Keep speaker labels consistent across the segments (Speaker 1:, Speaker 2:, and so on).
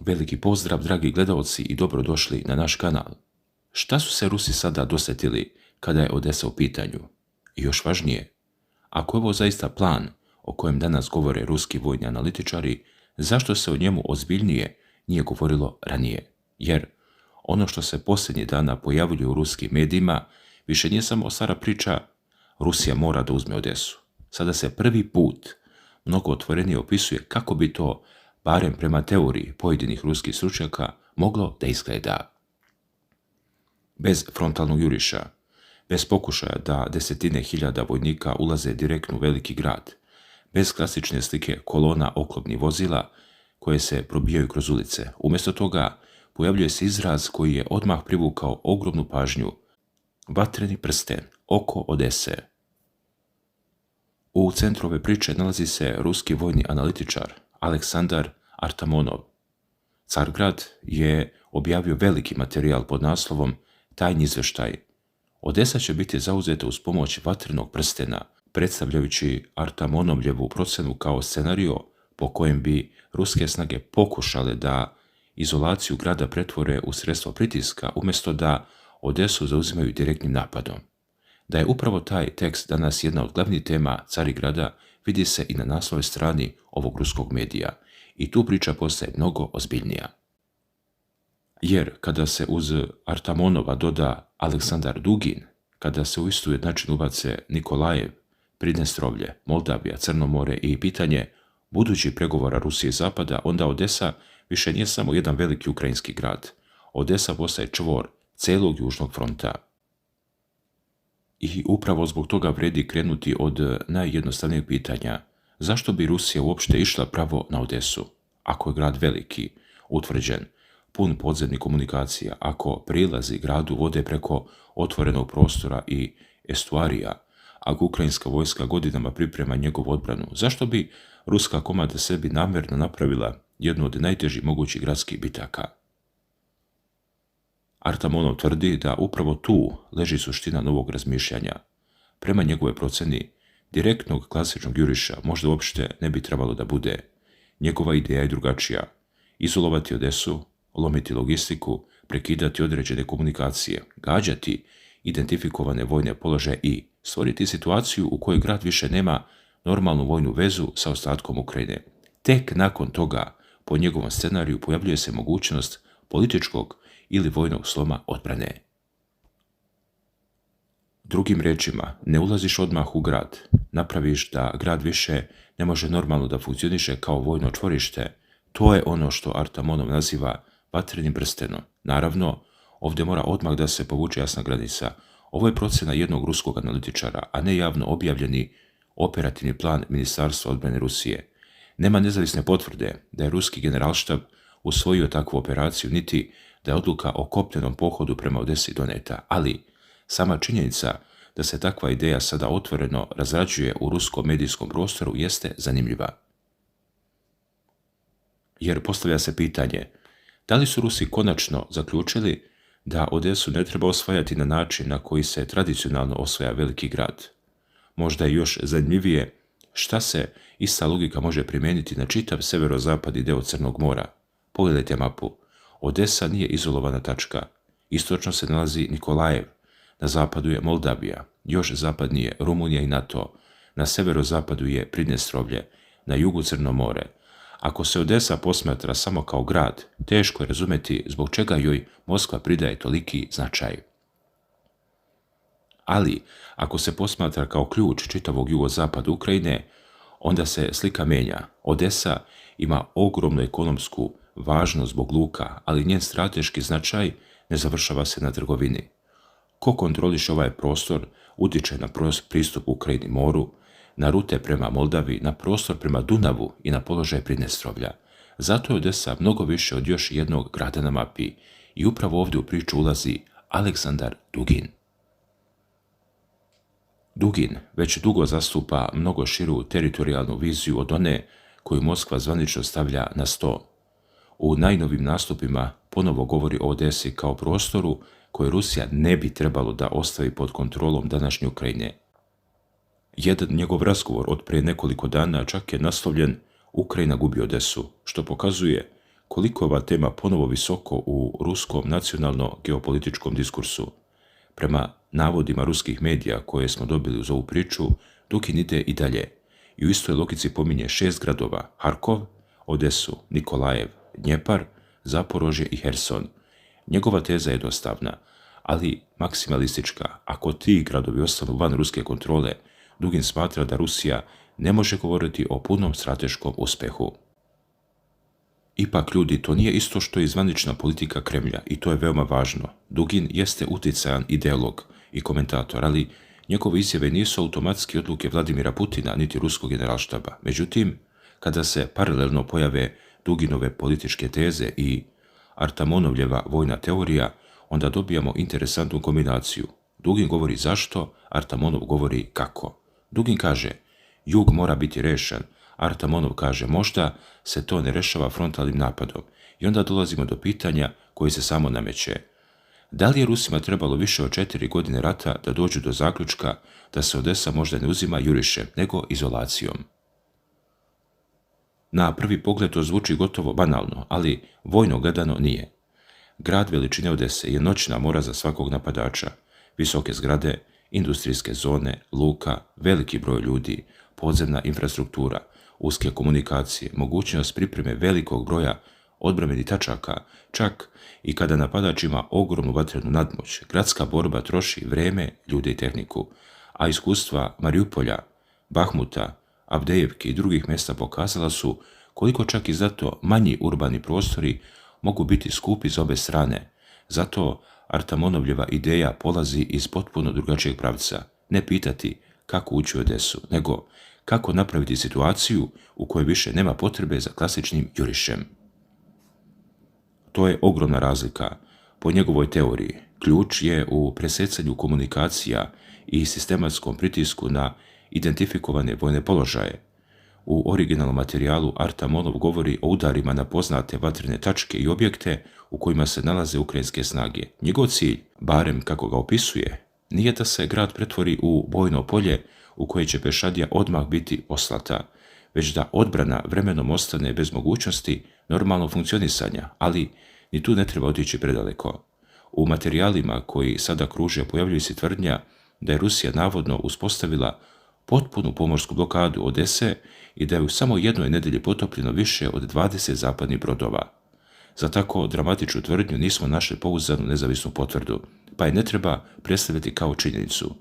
Speaker 1: Veliki pozdrav, dragi gledaoci, i dobrodošli na naš kanal. Šta su se Rusi sada dosjetili kada je Odesa u pitanju? I još važnije, ako je ovo zaista plan o kojem danas govore ruski vojni analitičari, zašto se o njemu ozbiljnije nije govorilo ranije? Jer ono što se posljednjih dana pojavljuje u ruskim medijima više nije samo stara priča Rusija mora da uzme Odesu. Sada se prvi put mnogo otvorenije opisuje kako bi to, barem prema teoriji pojedinih ruskih stručnjaka, moglo da izgleda. Bez frontalnog juriša, bez pokušaja da desetine hiljada vojnika ulaze direktno u veliki grad, bez klasične slike kolona oklopnih vozila koje se probijaju kroz ulice. Umjesto toga pojavljuje se izraz koji je odmah privukao ogromnu pažnju: vatreni prsten oko Odese. U centru ove priče nalazi se ruski vojni analitičar Aleksandar Artamonov. Cargrad je objavio veliki materijal pod naslovom Tajni izveštaj. Odesa će biti zauzeta uz pomoć vatrenog prstena, predstavljajući Artamonovljevu procenu kao scenario po kojem bi ruske snage pokušale da izolaciju grada pretvore u sredstvo pritiska umjesto da Odesu zauzimaju direktnim napadom. Da je upravo taj tekst danas jedna od glavnih tema Carigrada vidi se i na naslovnoj strani ovog ruskog medija, i tu priča postaje mnogo ozbiljnija. Jer kada se uz Artamonova doda Aleksandar Dugin, kada se u istu jednačinu ubace Nikolajev, Pridnestrovlje, Moldavija, Crno more i pitanje budućih pregovora Rusije i Zapada, onda Odesa više nije samo jedan veliki ukrajinski grad. Odesa postaje čvor celog južnog fronta. I upravo zbog toga vredi krenuti od najjednostavnijeg pitanja: zašto bi Rusija uopšte išla pravo na Odesu? Ako je grad veliki, utvrđen, pun podzemnih komunikacija, ako prilazi gradu vode preko otvorenog prostora i estuarija, ako ukrajinska vojska godinama priprema njegovu odbranu, zašto bi ruska komanda sebi namjerno napravila jednu od najtežih mogućih gradskih bitaka? Artamonov tvrdi da upravo tu leži suština novog razmišljanja. Prema njegove proceni, direktnog klasičnog juriša možda uopšte ne bi trebalo da bude. Njegova ideja je drugačija: izolovati Odesu, lomiti logistiku, prekidati određene komunikacije, gađati identifikovane vojne položaje i stvoriti situaciju u kojoj grad više nema normalnu vojnu vezu sa ostatkom Ukrajine. Tek nakon toga, po njegovom scenariju, pojavljuje se mogućnost političkog ili vojnog sloma odbrane. Drugim riječima, ne ulaziš odmah u grad, napraviš da grad više ne može normalno da funkcioniše kao vojno čvorište. To je ono što Artamonov naziva vatrenim prstenom. Naravno, ovdje mora odmah da se povuče jasna granica. Ovo je procena jednog ruskog analitičara, a ne javno objavljeni operativni plan Ministarstva odbrane Rusije. Nema nezavisne potvrde da je ruski generalštab usvojio takvu operaciju, niti da je odluka o kopnenom pohodu prema Odesi doneta, ali sama činjenica da se takva ideja sada otvoreno razrađuje u ruskom medijskom prostoru jeste zanimljiva. Jer postavlja se pitanje: da li su Rusi konačno zaključili da Odesu ne treba osvajati na način na koji se tradicionalno osvaja veliki grad? Možda je još zanimljivije šta se ista logika može primijeniti na čitav severozapadni deo Crnog mora. Pogledajte mapu. Odesa nije izolovana tačka. Istočno se nalazi Nikolajev, na zapadu je Moldavija, još zapadnije Rumunija i NATO, na severozapadu je Pridnestrovlje, na jugu Crno more. Ako se Odesa posmatra samo kao grad, teško je razumeti zbog čega joj Moskva pridaje toliki značaj. Ali, ako se posmatra kao ključ čitavog jugozapada Ukrajine, onda se slika menja. Odesa ima ogromnu ekonomsku važnost zbog luka, ali njen strateški značaj ne završava se na trgovini. Ko kontroliše ovaj prostor utiče na pristup Ukrajini moru, na rute prema Moldavi, na prostor prema Dunavu i na položaj Pridnestrovlja. Zato je Odesa mnogo više od još jednog grada na mapi, i upravo ovdje u priču ulazi Aleksandar Dugin. Dugin već dugo zastupa mnogo širu teritorijalnu viziju od one koju Moskva zvanično stavlja na sto. U najnovim nastupima ponovo govori o Odesi kao prostoru koje Rusija ne bi trebalo da ostavi pod kontrolom današnje Ukrajine. Jedan njegov razgovor od prije nekoliko dana čak je naslovljen: Ukrajina gubi Odesu, što pokazuje koliko je ova tema ponovo visoko u ruskom nacionalno-geopolitičkom diskursu. Prema navodima ruskih medija koje smo dobili uz ovu priču, Dugin ide i dalje i u istoj logici pominje 6 gradova: Harkov, Odesu, Nikolajev, Dnjepar, Zaporožje i Herson. Njegova teza je jednostavna, ali maksimalistička. Ako ti gradovi ostanu van ruske kontrole, Dugin smatra da Rusija ne može govoriti o punom strateškom uspjehu. Ipak, ljudi, to nije isto što je zvanična politika Kremlja i to je veoma važno. Dugin jeste utjecajan ideolog i komentator, ali njegove izjave nisu automatski odluke Vladimira Putina niti ruskog generalštaba. Međutim, kada se paralelno pojave Duginove političke teze i Artamonovljeva vojna teorija, onda dobijamo interesantnu kombinaciju. Dugin govori zašto, Artamonov govori kako. Dugin kaže, jug mora biti rešen, Artamonov kaže, možda se to ne rešava frontalnim napadom. I onda dolazimo do pitanja koje se samo nameće. Da li je Rusima trebalo više od 4 godine rata da dođu do zaključka da se Odesa možda ne uzima jurišem, nego izolacijom? Na prvi pogled to zvuči gotovo banalno, ali vojno gledano nije. Grad veličine Odese je noćna mora za svakog napadača. Visoke zgrade, industrijske zone, luka, veliki broj ljudi, podzemna infrastruktura, uske komunikacije, mogućnost pripreme velikog broja odbrambenih tačaka, čak i kada napadač ima ogromnu vatrenu nadmoć. Gradska borba troši vreme, ljude i tehniku, a iskustva Mariupolja, Bahmuta, Avdejevke i drugih mjesta pokazala su koliko čak i zato manji urbani prostori mogu biti skupi za obe strane. Zato Artamonovljeva ideja polazi iz potpuno drugačijeg pravca. Ne pitati kako ući u Odesu, nego kako napraviti situaciju u kojoj više nema potrebe za klasičnim jurišem. To je ogromna razlika. Po njegovoj teoriji, ključ je u presecanju komunikacija i sistematskom pritisku na identifikovane vojne položaje. U originalnom materijalu Artamonov govori o udarima na poznate vatrene tačke i objekte u kojima se nalaze ukrajinske snage. Njegov cilj, barem kako ga opisuje, nije da se grad pretvori u bojno polje u koje će pešadija odmah biti poslata, već da odbrana vremenom ostane bez mogućnosti normalnog funkcionisanja, ali ni tu ne treba otići predaleko. U materijalima koji sada kruže pojavljuje se tvrdnja da je Rusija navodno uspostavila potpunu pomorsku blokadu Odese i da je u samo jednoj nedelji potopljeno više od 20 zapadnih brodova. Za tako dramatičnu tvrdnju nismo našli pouzdanu nezavisnu potvrdu, pa je ne treba predstavljati kao činjenicu.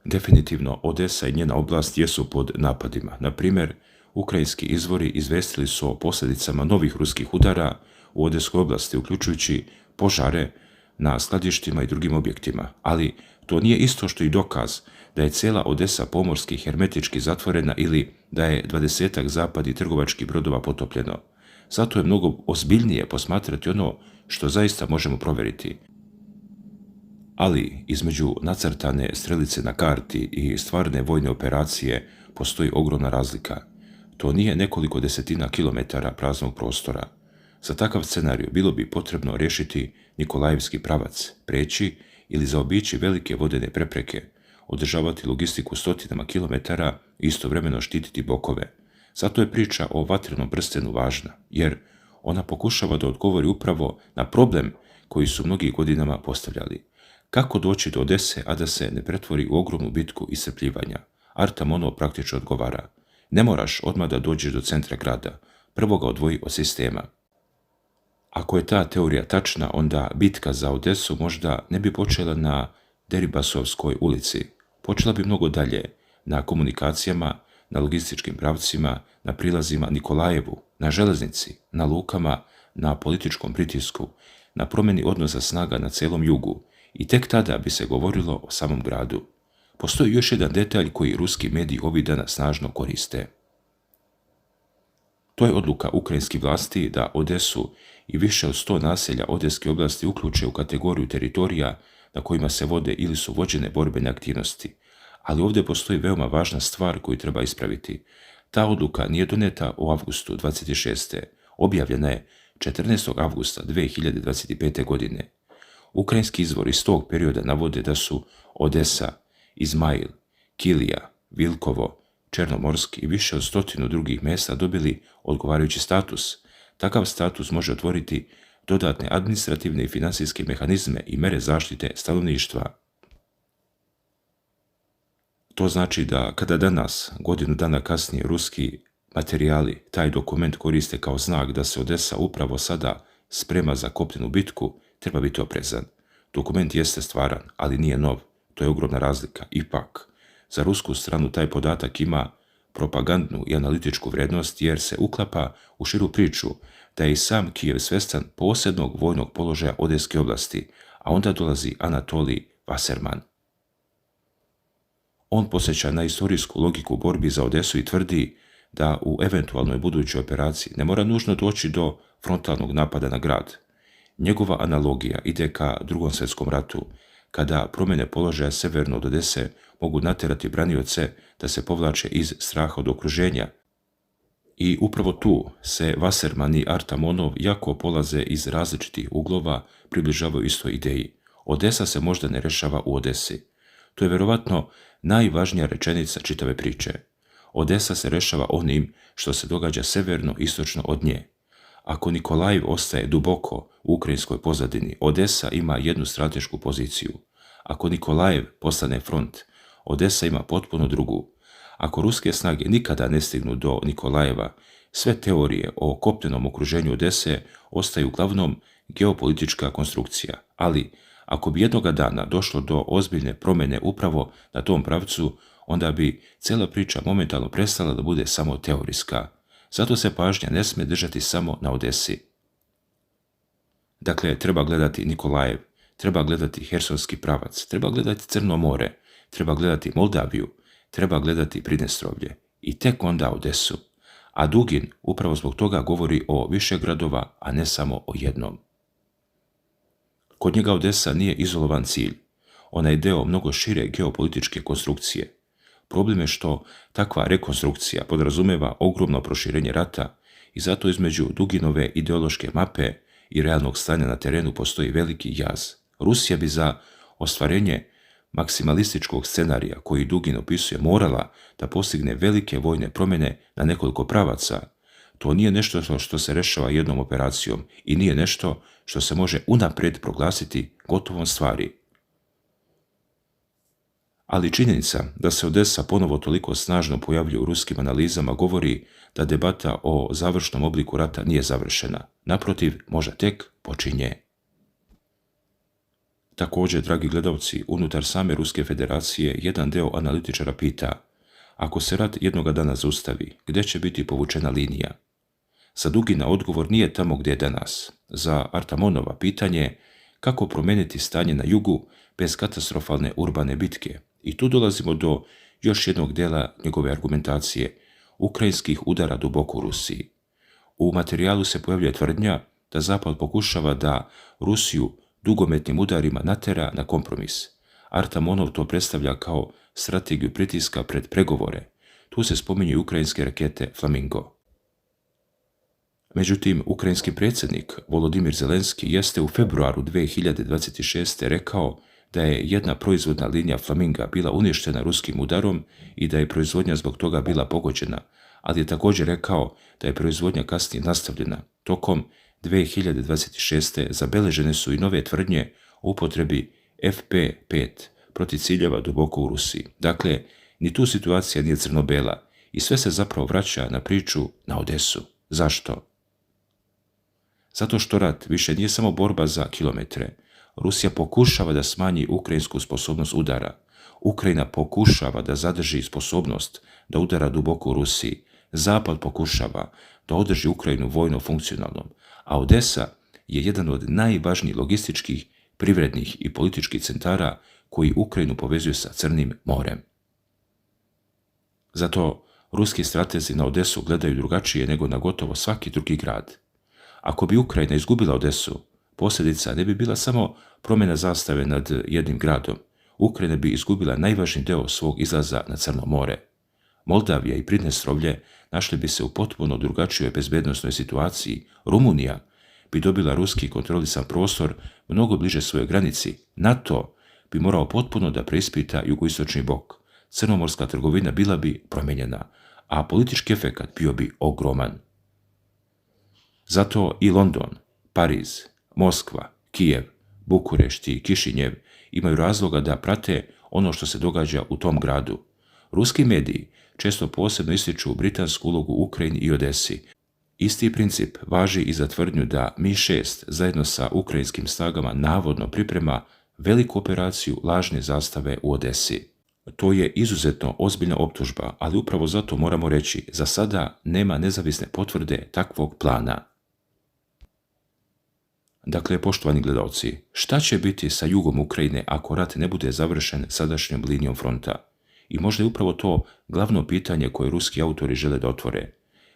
Speaker 1: Definitivno, Odesa i njena oblast jesu pod napadima. Na primjer, ukrajinski izvori izvestili su o posljedicama novih ruskih udara u Odeskoj oblasti, uključujući požare na skladištima i drugim objektima, ali to nije isto što i dokaz da je cijela Odesa pomorski hermetički zatvorena ili da je 20 zapadnih trgovačkih brodova potopljeno. Zato je mnogo ozbiljnije posmatrati ono što zaista možemo provjeriti. Ali između nacrtane strelice na karti i stvarne vojne operacije postoji ogromna razlika. To nije nekoliko desetina kilometara praznog prostora. Za takav scenarij bilo bi potrebno riješiti Nikolajevski pravac, preći ili zaobići velike vodene prepreke, održavati logistiku stotinama kilometara i istovremeno štititi bokove. Zato je priča o vatrenom prstenu važna, jer ona pokušava da odgovori upravo na problem koji su mnogih godinama postavljali. Kako doći do Odese, a da se ne pretvori u ogromnu bitku iscrpljivanja? Artamonov praktično odgovara. Ne moraš odmah da dođeš do centra grada, prvo ga odvoji od sistema. Ako je ta teorija tačna, onda bitka za Odesu možda ne bi počela na Deribasovskoj ulici. Počela bi mnogo dalje, na komunikacijama, na logističkim pravcima, na prilazima Nikolajevu, na železnici, na lukama, na političkom pritisku, na promjeni odnosa snaga na celom jugu i tek tada bi se govorilo o samom gradu. Postoji još jedan detalj koji ruski mediji ovih dana snažno koriste. To je odluka ukrajinskih vlasti da Odesu i više od 100 naselja Odeske oblasti uključe u kategoriju teritorija na kojima se vode ili su vođene borbene aktivnosti. Ali ovdje postoji veoma važna stvar koju treba ispraviti. Ta odluka nije doneta u avgustu 26. Objavljena je 14. avgusta 2025. godine. Ukrajinski izvori iz tog perioda navode da su Odesa, Izmail, Kilija, Vilkovo, Černomorski i više od 100 drugih mjesta dobili odgovarajući status, Takav status može otvoriti dodatne administrativne i financijske mehanizme i mere zaštite stanovništva. To znači da kada danas, godinu dana kasnije, ruski materijali taj dokument koriste kao znak da se Odesa upravo sada sprema za kopnenu bitku, treba biti oprezan. Dokument jeste stvaran, ali nije nov. To je ogromna razlika. Ipak, za rusku stranu taj podatak ima propagandnu i analitičku vrijednost jer se uklapa u širu priču da je i sam Kijev svestan posebnog vojnog položaja Odeske oblasti, a onda dolazi Anatolij Wasserman. On podsjeća na istorijsku logiku borbi za Odesu i tvrdi da u eventualnoj budućoj operaciji ne mora nužno doći do frontalnog napada na grad. Njegova analogija ide ka Drugom svjetskom ratu, kada promjene položaja severno od Odese mogu natjerati branioce da se povlače iz straha od okruženja. I upravo tu se Wasserman i Artamonov jako polaze iz različitih uglova, približavaju istoj ideji. Odesa se možda ne rešava u Odesi. To je vjerovatno najvažnija rečenica čitave priče. Odesa se rešava onim što se događa severno-istočno od nje. Ako Nikolajev ostaje duboko u ukrajinskoj pozadini, Odesa ima jednu stratešku poziciju. Ako Nikolajev postane front, Odesa ima potpuno drugu. Ako ruske snage nikada ne stignu do Nikolajeva, sve teorije o kopnenom okruženju Odese ostaju uglavnom geopolitička konstrukcija. Ali, ako bi jednoga dana došlo do ozbiljne promjene upravo na tom pravcu, onda bi cijela priča momentalno prestala da bude samo teorijska. Zato se pažnja ne smije držati samo na Odesi. Dakle, treba gledati Nikolajev, treba gledati Hersonski pravac, treba gledati Crno more, treba gledati Moldaviju, treba gledati Pridnestrovlje i tek onda Odesu. A Dugin upravo zbog toga govori o više gradova, a ne samo o jednom. Kod njega Odesa nije izolovan cilj. Ona je deo mnogo šire geopolitičke konstrukcije. Problem je što takva rekonstrukcija podrazumeva ogromno proširenje rata i zato između Duginove ideološke mape i realnog stanja na terenu postoji veliki jaz. Rusija bi za ostvarenje maksimalističkog scenarija koji Dugin opisuje morala da postigne velike vojne promjene na nekoliko pravaca. To nije nešto što se rešava jednom operacijom i nije nešto što se može unaprijed proglasiti gotovom stvari. Ali činjenica da se Odesa ponovo toliko snažno pojavljuje u ruskim analizama govori da debata o završnom obliku rata nije završena. Naprotiv, možda tek počinje. Također, dragi gledalci, unutar same Ruske federacije jedan deo analitičara pita: ako se rat jednoga dana zaustavi, gdje će biti povučena linija? Za Dugina odgovor nije tamo gdje je danas. Za Artamonova pitanje kako promijeniti stanje na jugu bez katastrofalne urbane bitke. I tu dolazimo do još jednog dela njegove argumentacije, ukrajinskih udara duboko u Rusiji. U materijalu se pojavlja tvrdnja da Zapad pokušava da Rusiju dugometnim udarima natera na kompromis. Artamonov to predstavlja kao strategiju pritiska pred pregovore. Tu se spominju ukrajinske rakete Flamingo. Međutim, ukrajinski predsjednik Volodimir Zelenski jeste u februaru 2026. rekao da je jedna proizvodna linija Flaminga bila uništena ruskim udarom i da je proizvodnja zbog toga bila pogođena, ali je također rekao da je proizvodnja kasnije nastavljena. Tokom 2026. zabeležene su i nove tvrdnje o upotrebi FP5 protiv ciljeva duboko u Rusiji. Dakle, ni tu situacija nije crno-bela i sve se zapravo vraća na priču na Odesu. Zašto? Zato što rat više nije samo borba za kilometre. Rusija pokušava da smanji ukrajinsku sposobnost udara. Ukrajina pokušava da zadrži sposobnost da udara duboko u Rusiji. Zapad pokušava da održi Ukrajinu vojno funkcionalnom, a Odesa je jedan od najvažnijih logističkih, privrednih i političkih centara koji Ukrajinu povezuje sa Crnim morem. Zato ruski stratezi na Odesu gledaju drugačije nego na gotovo svaki drugi grad. Ako bi Ukrajina izgubila Odesu, posljedica ne bi bila samo promjena zastave nad jednim gradom. Ukrajina bi izgubila najvažniji deo svog izlaza na Crno more. Moldavija i Pridnestrovlje našli bi se u potpuno drugačijoj bezbednosnoj situaciji. Rumunija bi dobila ruski kontrolisan prostor mnogo bliže svojoj granici. NATO bi morao potpuno da preispita jugoistočni bok. Crnomorska trgovina bila bi promijenjena, a politički efekat bio bi ogroman. Zato i London, Pariz, Moskva, Kijev, Bukurešt i Kišinjev imaju razloga da prate ono što se događa u tom gradu. Ruski mediji često posebno ističu britansku ulogu u Ukrajini i Odesi. Isti princip važi i za tvrdnju da Mi-6 zajedno sa ukrajinskim snagama navodno priprema veliku operaciju lažne zastave u Odesi. To je izuzetno ozbiljna optužba, ali upravo zato moramo reći, za sada nema nezavisne potvrde takvog plana. Dakle, poštovani gledalci, šta će biti sa jugom Ukrajine ako rat ne bude završen sadašnjom linijom fronta? I možda je upravo to glavno pitanje koje ruski autori žele da otvore.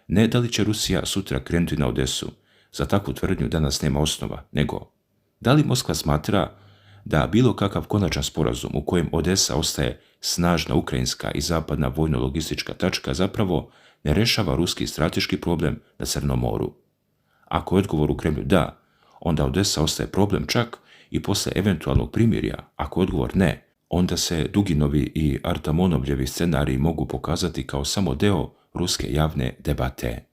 Speaker 1: Ne da li će Rusija sutra krenuti na Odesu, za takvu tvrdnju danas nema osnova, nego da li Moskva smatra da bilo kakav konačan sporazum u kojem Odesa ostaje snažna ukrajinska i zapadna vojno-logistička tačka zapravo ne rešava ruski strateški problem na Crnom moru. Ako je odgovor u Kremlju da, onda Odesa ostaje problem čak i posle eventualnog primirja. Ako je odgovor ne, onda se Duginovi i Artamonovljevi scenariji mogu pokazati kao samo deo ruske javne debate.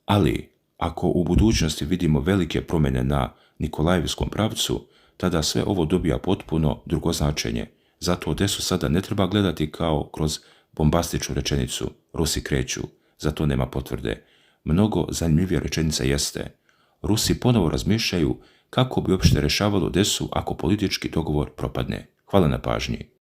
Speaker 1: Ali, ako u budućnosti vidimo velike promjene na Nikolajevskom pravcu, tada sve ovo dobija potpuno drugo značenje. Zato Odesu sada ne treba gledati kao kroz bombastičnu rečenicu Rusi kreću, za to nema potvrde. Mnogo zanimljivija rečenica jeste: Rusi ponovo razmišljaju kako bi uopšte rešavalo Odesu ako politički dogovor propadne. Hvala na pažnji.